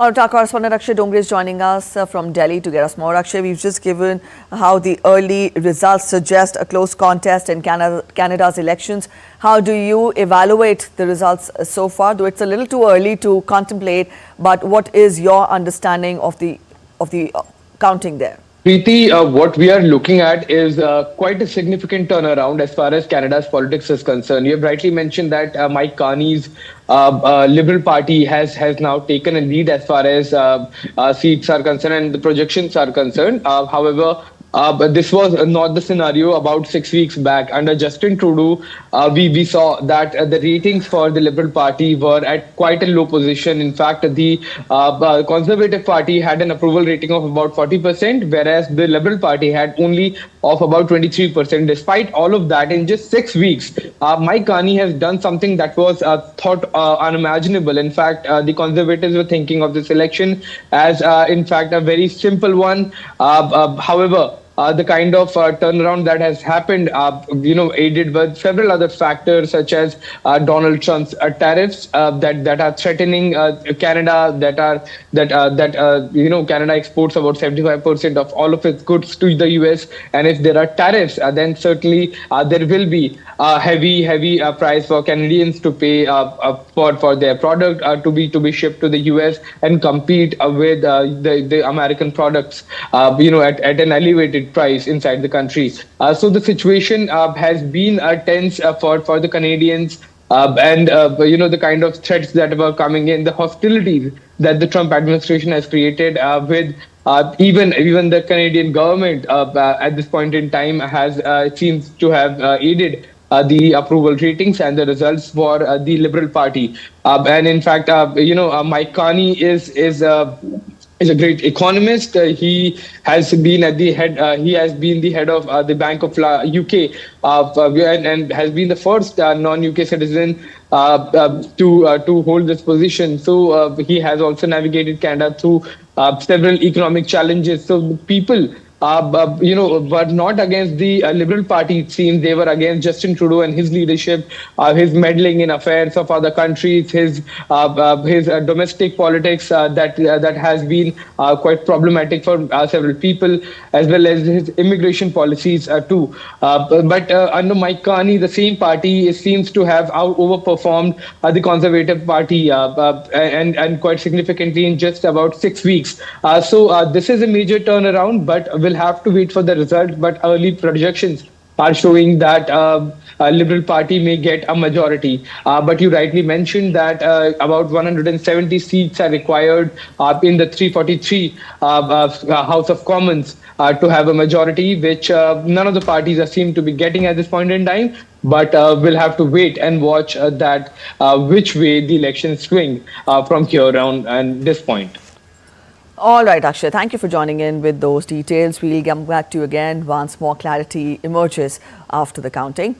Our correspondent Akshay Dongre is joining us from Delhi to get us more. Akshay, we've just given how the early results suggest a close contest in Canada's elections. How do you evaluate the results so far? Though it's a little too early to contemplate, but what is your understanding of the counting there? Preeti, what we are looking at is quite a significant turnaround as far as Canada's politics is concerned. You have rightly mentioned that Mike Carney's Liberal Party has now taken a lead as far as seats are concerned and the projections are concerned. However, but this was not the scenario about 6 weeks back. Under Justin Trudeau, we saw that the ratings for the Liberal Party were at quite a low position. In fact, the Conservative Party had an approval rating of about 40%, whereas the Liberal Party had only of about 23%. Despite all of that, in just 6 weeks, Mike Carney has done something that was thought unimaginable. In fact, the Conservatives were thinking of this election as, in fact, a very simple one. However, the kind of turnaround that has happened, aided with several other factors such as Donald Trump's tariffs that are threatening Canada. Canada exports about 75% of all of its goods to the US, and if there are tariffs, then certainly there will be a heavy price for Canadians to pay for their product to be shipped to the US and compete with the American products, at an elevated price inside the country. So the situation has been tense for the Canadians, and the kind of threats that were coming in, the hostilities that the Trump administration has created with even the Canadian government at this point in time has seems to have aided the approval ratings and the results for the Liberal Party. And in fact, Mike Carney is a great economist. He has been at the head. He has been the head of the Bank of UK, and has been the first non-UK citizen to hold this position. So he has also navigated Canada through several economic challenges. So people, were not against the Liberal Party. It seems they were against Justin Trudeau and his leadership, his meddling in affairs of other countries, his domestic politics that has been quite problematic for several people, as well as his immigration policies too. But under Mike Carney, the same party seems to have overperformed the Conservative Party and quite significantly in just about 6 weeks. So this is a major turnaround, but we'll have to wait for the result. But early projections are showing that Liberal Party may get a majority. But you rightly mentioned that about 170 seats are required in the 343 House of Commons to have a majority, which none of the parties seem to be getting at this point in time. But we'll have to wait and watch that which way the elections swing from here on and this point. All right, Akshay, thank you for joining in with those details. We'll come back to you again once more clarity emerges after the counting.